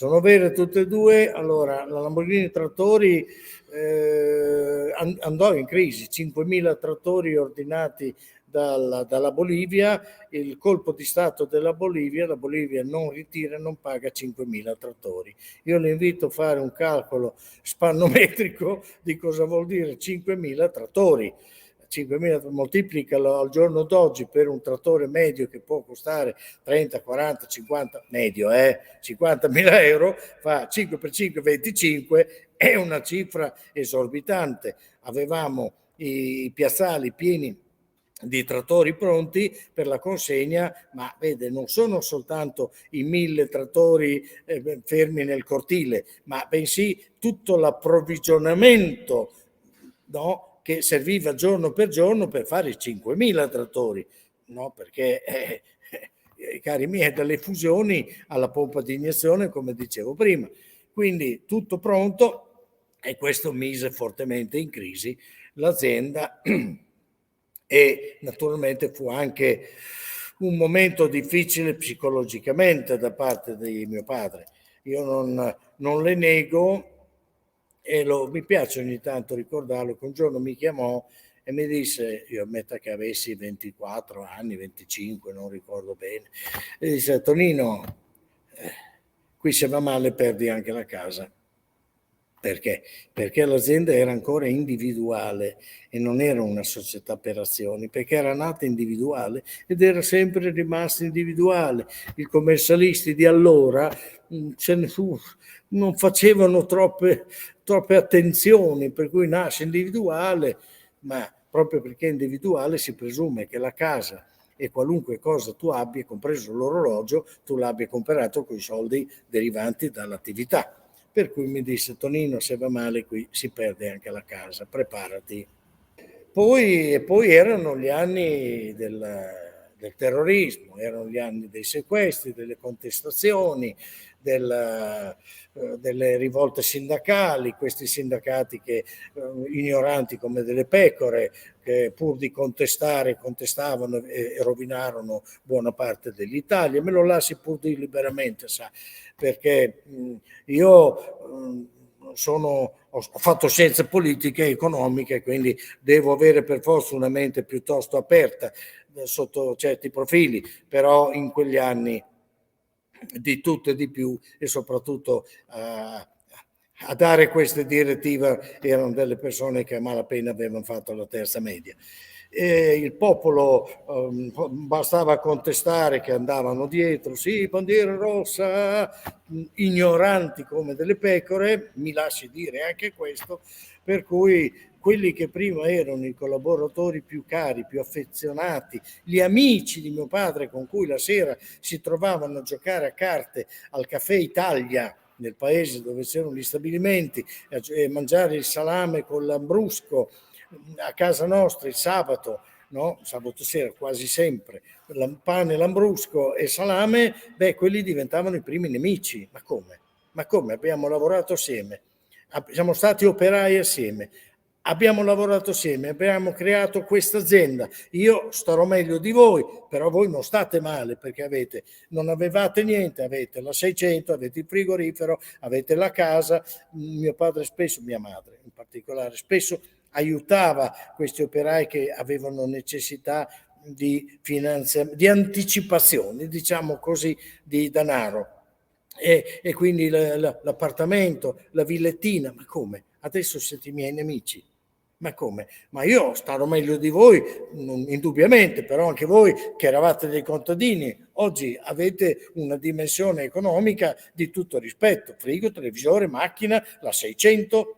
sono vere tutte e due. Allora, la Lamborghini Trattori andò in crisi, 5.000 trattori ordinati dalla Bolivia, il colpo di Stato della Bolivia, la Bolivia non ritira, non paga 5.000 trattori. Io le invito a fare un calcolo spannometrico di cosa vuol dire 5.000 trattori. 5.000 moltiplicalo al giorno d'oggi per un trattore medio che può costare 30, 40, 50, medio 50.000 euro, fa 5 per 5, 25, è una cifra esorbitante. Avevamo i piazzali pieni di trattori pronti per la consegna, ma vede, non sono soltanto i 1.000 trattori fermi nel cortile, ma bensì tutto l'approvvigionamento, no, che serviva giorno per fare i 5.000 trattori, no? Perché cari miei, dalle fusioni alla pompa di iniezione, come dicevo prima, quindi tutto pronto, e questo mise fortemente in crisi l'azienda e naturalmente fu anche un momento difficile psicologicamente da parte di mio padre. Io non le nego, e mi piace ogni tanto ricordarlo, che un giorno mi chiamò e mi disse, io ammetto che avessi 24 anni, 25, non ricordo bene, e disse: Tonino, qui se va male perdi anche la casa. Perché? Perché l'azienda era ancora individuale e non era una società per azioni, perché era nata individuale ed era sempre rimasta individuale. I commercialisti di allora non facevano troppe attenzioni, per cui nasce individuale, ma proprio perché individuale si presume che la casa e qualunque cosa tu abbia, compreso l'orologio, tu l'abbia comprato con i soldi derivanti dall'attività. Per cui mi disse: Tonino, se va male qui si perde anche la casa, preparati. Poi erano gli anni del terrorismo, erano gli anni dei sequestri, delle contestazioni, delle rivolte sindacali, questi sindacati che ignoranti come delle pecore, che pur di contestare, contestavano e rovinarono buona parte dell'Italia. Me lo lasci pur di liberamente, sa, perché io ho fatto scienze politiche e economiche, quindi devo avere per forza una mente piuttosto aperta sotto certi profili, però in quegli anni di tutto e di più, e soprattutto a dare queste direttive erano delle persone che a malapena avevano fatto la terza media. E il popolo bastava contestare che andavano dietro, sì, bandiera rossa, ignoranti come delle pecore, mi lasci dire anche questo, per cui quelli che prima erano i collaboratori più cari, più affezionati, gli amici di mio padre con cui la sera si trovavano a giocare a carte al Caffè Italia, nel paese dove c'erano gli stabilimenti, e mangiare il salame con l'ambrusco a casa nostra il sabato, no? Sabato sera quasi sempre, pane, lambrusco e salame, beh, quelli diventavano i primi nemici. Ma come? Ma come? Abbiamo lavorato assieme, siamo stati operai assieme, abbiamo lavorato assieme, abbiamo creato questa azienda. Io starò meglio di voi, però voi non state male perché non avevate niente, avete la 600, avete il frigorifero, avete la casa. Mio padre spesso, mia madre in particolare, spesso aiutava questi operai che avevano necessità di di anticipazioni, diciamo così, di denaro. E quindi l'appartamento, la villettina, ma come? Adesso siete i miei nemici. Ma come? Ma io starò meglio di voi, indubbiamente, però anche voi che eravate dei contadini, oggi avete una dimensione economica di tutto rispetto, frigo, televisore, macchina, la 600,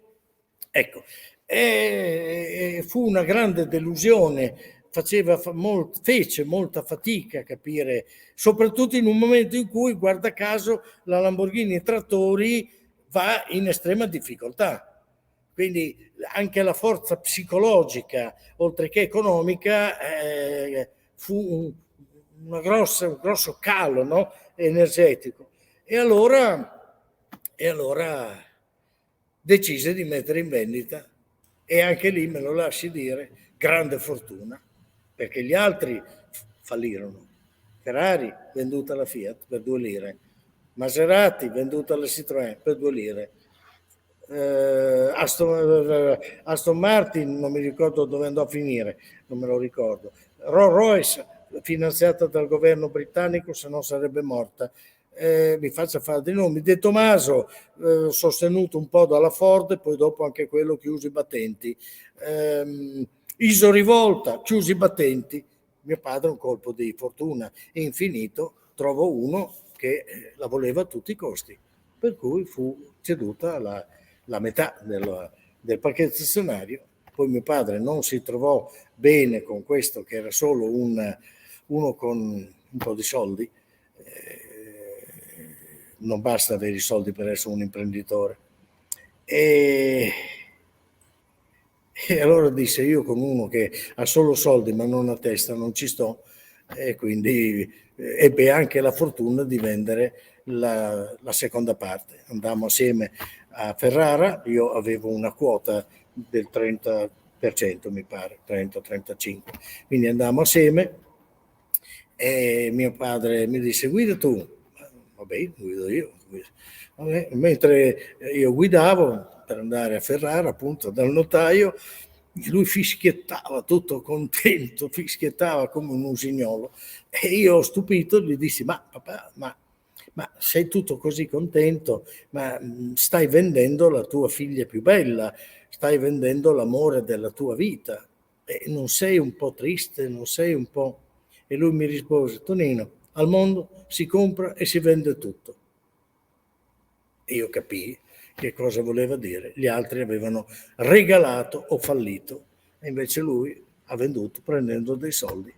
ecco. E fu una grande delusione, fece molta fatica a capire, soprattutto in un momento in cui, guarda caso, la Lamborghini Trattori va in estrema difficoltà. Quindi anche la forza psicologica, oltre che economica, fu un grosso calo, no? Energetico. E allora decise di mettere in vendita, e anche lì, me lo lasci dire, grande fortuna, perché gli altri fallirono. Ferrari venduta alla Fiat per 2 lire, Maserati venduta alla Citroën per 2 lire. Aston Martin, non mi ricordo dove andò a finire, non me lo ricordo. Rolls Royce, finanziata dal governo britannico, se no sarebbe morta. Mi faccia fare dei nomi. De Tomaso, sostenuto un po' dalla Ford, e poi dopo anche quello chiuso i battenti. Iso Rivolta, chiusi i battenti. Mio padre, un colpo di fortuna infinito, trovò uno che la voleva a tutti i costi, per cui fu ceduta la metà del pacchetto azionario. Poi mio padre non si trovò bene con questo, che era solo uno con un po' di soldi. Non basta avere i soldi per essere un imprenditore. E allora disse: io con uno che ha solo soldi ma non ha testa non ci sto, e quindi ebbe anche la fortuna di vendere la seconda parte. Andammo assieme a Ferrara, io avevo una quota del 30%, mi pare, 30-35, quindi andammo assieme e mio padre mi disse: guida tu. Vabbè, guido io. Vabbè, mentre io guidavo per andare a Ferrara, appunto, dal notaio, lui fischiettava tutto contento, fischiettava come un usignolo, e io stupito gli dissi: ma papà, ma sei tutto così contento, ma stai vendendo la tua figlia più bella, stai vendendo l'amore della tua vita, e non sei un po' triste, non sei un po'... E lui mi rispose: Tonino, al mondo si compra e si vende tutto. E io capii che cosa voleva dire. Gli altri avevano regalato o fallito, e invece lui ha venduto prendendo dei soldi.